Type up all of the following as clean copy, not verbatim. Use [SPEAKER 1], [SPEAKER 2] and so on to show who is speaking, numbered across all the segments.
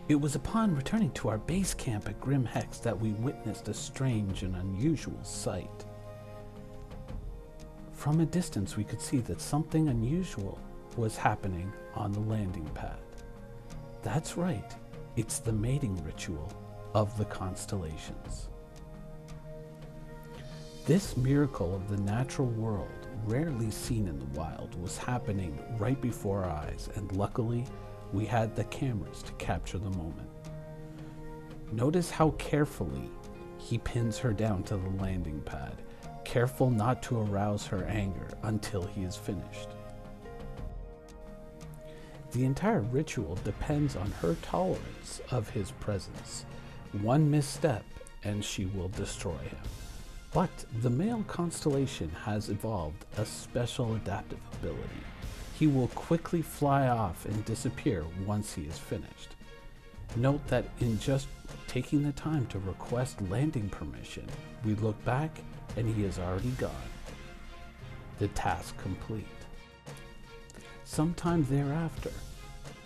[SPEAKER 1] It was upon returning to our base camp at Grim Hex that we witnessed a strange and unusual sight. From a distance, we could see that something unusual was happening on the landing pad. That's right, it's the mating ritual of the constellations. This miracle of the natural world, rarely seen in the wild, was happening right before our eyes, and luckily, we had the cameras to capture the moment. Notice how carefully he pins her down to the landing pad, careful not to arouse her anger until he is finished. The entire ritual depends on her tolerance of his presence. One misstep and she will destroy him. But the male constellation has evolved a special adaptive ability. He will quickly fly off and disappear once he is finished. Note that in just taking the time to request landing permission, we look back and he is already gone. The task complete. Sometime thereafter,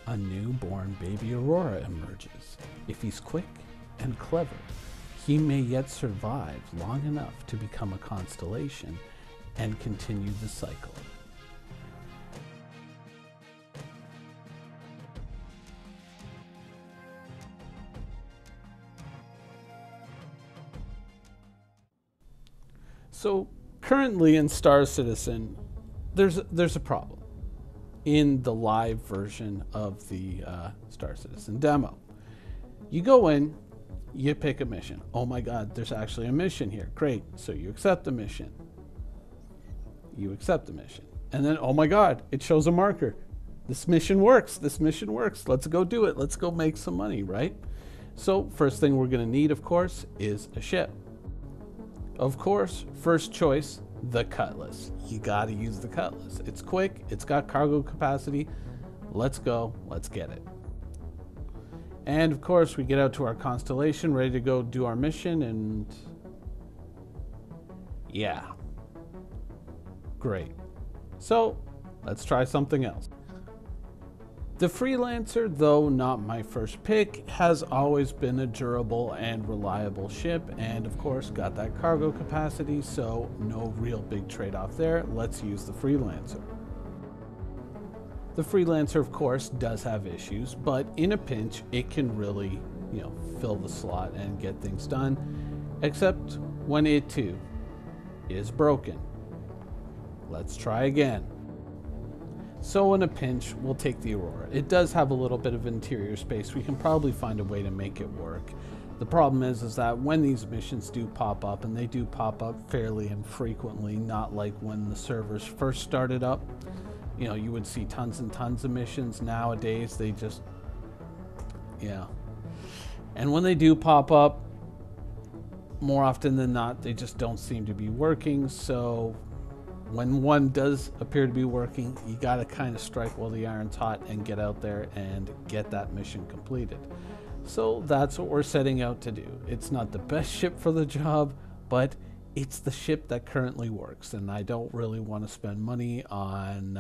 [SPEAKER 1] a newborn baby Aurora emerges. If he's quick and clever, he may yet survive long enough to become a constellation and continue the cycle. So currently in Star Citizen, there's a problem in the live version of the Star Citizen demo. You go in, you pick a mission. Oh my God, there's actually a mission here. Great. So you accept the mission. You accept the mission. And then, oh my God, it shows a marker. This mission works. This mission works. Let's go do it. Let's go make some money, right? So first thing we're going to need, of course, is a ship. Of course, first choice, the Cutlass. You got to use the Cutlass. It's quick. It's got cargo capacity. Let's go. Let's get it. And of course, we get out to our constellation, ready to go do our mission, and yeah, great. So let's try something else. The Freelancer, though not my first pick, has always been a durable and reliable ship, and of course got that cargo capacity, so no real big trade-off there. Let's use the Freelancer. The Freelancer, of course, does have issues, but in a pinch, it can really, fill the slot and get things done, except when it too is broken. Let's try again. So in a pinch, we'll take the Aurora. It does have a little bit of interior space. We can probably find a way to make it work. The problem is that when these missions do pop up, and they do pop up fairly infrequently, not like when the servers first started up, you would see tons and tons of missions. Nowadays, they just, And when they do pop up, more often than not, they just don't seem to be working. So when one does appear to be working, you got to kind of strike while the iron's hot and get out there and get that mission completed. So that's what we're setting out to do. It's not the best ship for the job, but it's the ship that currently works, and I don't really want to spend money on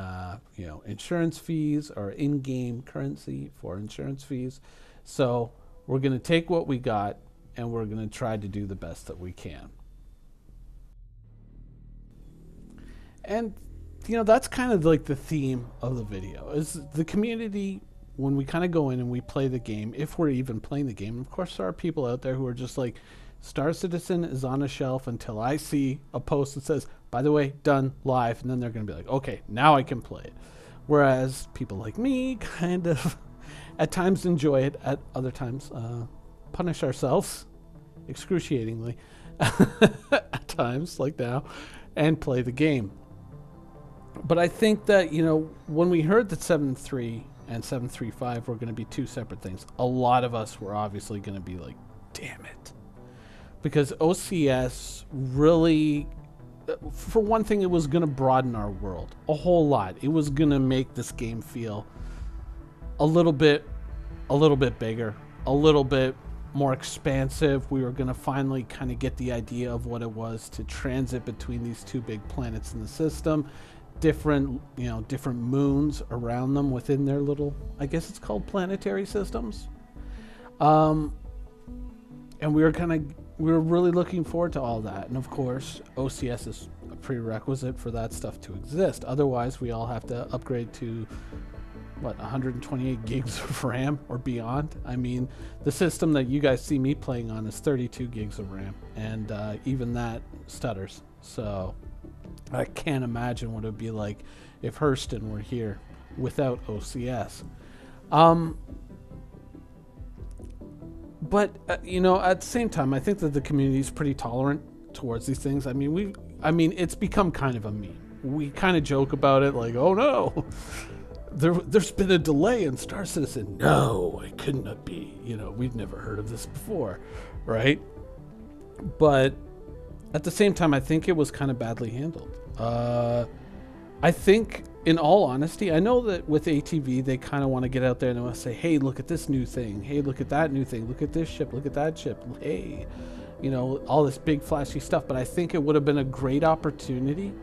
[SPEAKER 1] insurance fees or in-game currency for insurance fees. So we're going to take what we got, and we're going to try to do the best that we can. And that's kind of like the theme of the video, is the community. When we kind of go in and we play the game, if we're even playing the game, of course there are people out there who are just like, Star Citizen is on a shelf until I see a post that says, by the way, done, live, and then they're going to be like, okay, now I can play it. Whereas people like me kind of at times enjoy it, at other times punish ourselves excruciatingly at times, like now, and play the game. But I think that, when we heard that 7.3 and 7.3.5 were going to be two separate things, a lot of us were obviously going to be like, damn it. Because OCS really, for one thing, it was going to broaden our world a whole lot. It was going to make this game feel a little bit bigger, a little bit more expansive. We were going to finally kind of get the idea of what it was to transit between these two big planets in the system, different moons around them within their little, I guess it's called planetary systems. Um, and we were really looking forward to all that. And of course, OCS is a prerequisite for that stuff to exist. Otherwise, we all have to upgrade to 128 gigs of RAM or beyond. I mean, the system that you guys see me playing on is 32 gigs of RAM, and even that stutters. So I can't imagine what it would be like if Hurston were here without OCS. But you know, at the same time, I think that the community is pretty tolerant towards these things. I mean, it's become kind of a meme. We kind of joke about it, like, "Oh no, there's been a delay in Star Citizen." No, it couldn't be. You know, we've never heard of this before, right? But at the same time, I think it was kind of badly handled. I think, in all honesty, I know that with ATV, they kind of want to get out there and they want to say, "Hey, look at this new thing. Hey, look at that new thing. Look at this ship. Look at that ship. Hey," you know, all this big flashy stuff. But I think it would have been a great opportunity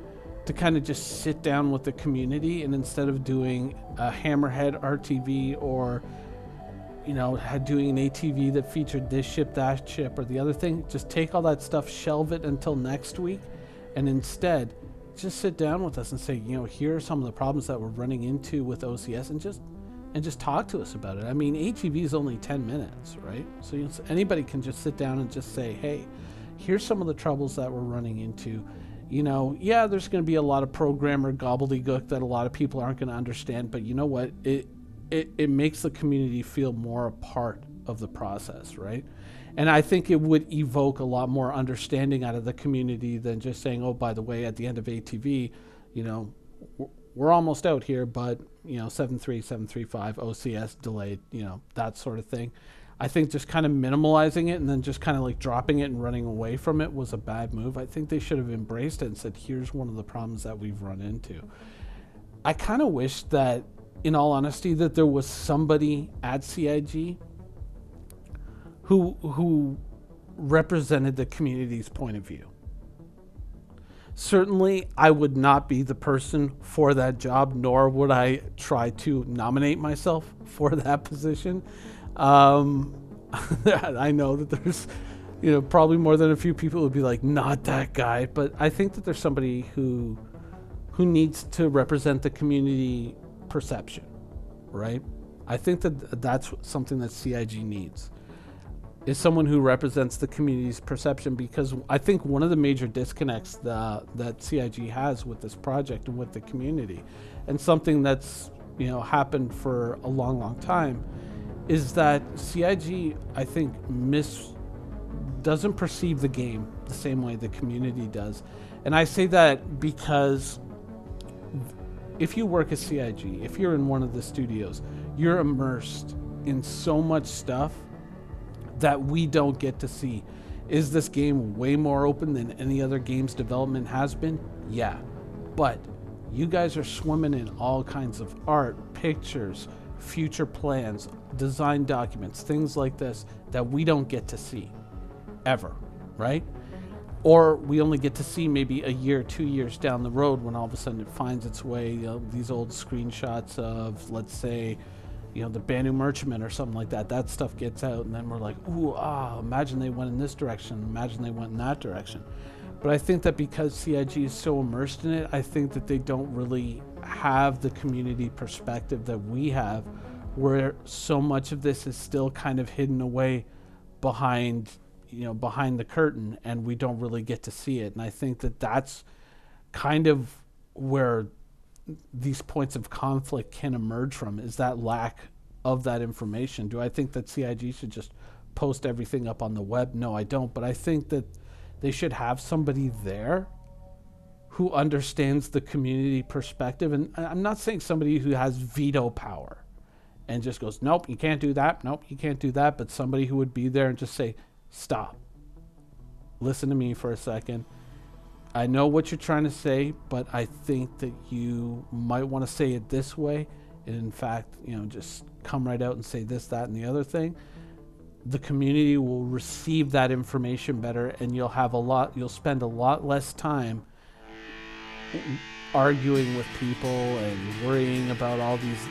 [SPEAKER 1] to kind of just sit down with the community, and instead of doing a Hammerhead RTV or, you know, doing an ATV that featured this ship, that ship, or the other thing, just take all that stuff, shelve it until next week, and instead just sit down with us and say, you know, here are some of the problems that we're running into with OCS, and just talk to us about it. I mean, ATV is only 10 minutes, right? So anybody can just sit down and just say, hey, here's some of the troubles that we're running into. You know, yeah, there's going to be a lot of programmer gobbledygook that a lot of people aren't going to understand, but you know what? It makes the community feel more a part of the process, right? And I think it would evoke a lot more understanding out of the community than just saying, oh, by the way, at the end of ATV, you know, we're almost out here, but, you know, 73735 OCS delayed, you know, that sort of thing. I think just kind of minimalizing it and then just kind of like dropping it and running away from it was a bad move. I think they should have embraced it and said, here's one of the problems that we've run into. I kind of wish that, in all honesty, that there was somebody at CIG who represented the community's point of view. Certainly, I would not be the person for that job, nor would I try to nominate myself for that position. I know that there's, you know, probably more than a few people would be like, not that guy, but I think that there's somebody who needs to represent the community perception, right? I think that that's something that CIG needs, is someone who represents the community's perception, because I think one of the major disconnects that CIG has with this project and with the community, and something that's, you know, happened for a long, long time, is that CIG, I think, doesn't perceive the game the same way the community does. And I say that because if you work at CIG, if you're in one of the studios, you're immersed in so much stuff that we don't get to see. Is this game way more open than any other game's development has been? Yeah. But you guys are swimming in all kinds of art, pictures, future plans, design documents, things like this that we don't get to see ever, right? Or we only get to see maybe a year, 2 years down the road when all of a sudden it finds its way, you know, these old screenshots of, let's say, you know, the Banu Merchantman or something like that. That stuff gets out, and then we're like, ooh, imagine they went in this direction, imagine they went in that direction. But I think that because CIG is so immersed in it, I think that they don't really have the community perspective that we have, where so much of this is still kind of hidden away behind, you know, behind the curtain, and we don't really get to see it. And I think that that's kind of where these points of conflict can emerge from, is that lack of that information. Do I think that CIG should just post everything up on the web? No, I don't. But I think that they should have somebody there who understands the community perspective. And I'm not saying somebody who has veto power and just goes, nope, you can't do that. Nope, you can't do that. But somebody who would be there and just say, stop. Listen to me for a second. I know what you're trying to say, but I think that you might want to say it this way. And in fact, you know, just come right out and say this, that, and the other thing. The community will receive that information better, and you'll spend a lot less time arguing with people and worrying about all these,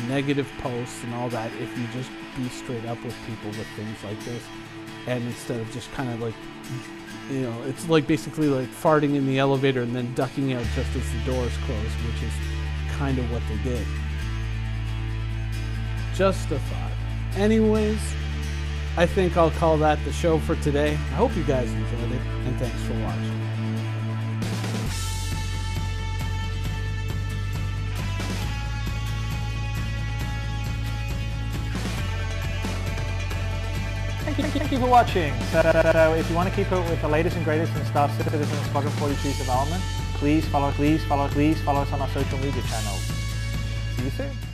[SPEAKER 1] negative posts and all that if you just be straight up with people with things like this, and instead of just kind of like, it's like basically like farting in the elevator and then ducking out just as the doors close, which is kind of what they did. Just a thought. Anyways, I think I'll call that the show for today. I hope you guys enjoyed it, and thanks for watching.
[SPEAKER 2] Thank you for watching. So if you want to keep up with the latest and greatest in Star Citizen Squadron 42's development, please follow us on our social media channels. See you soon.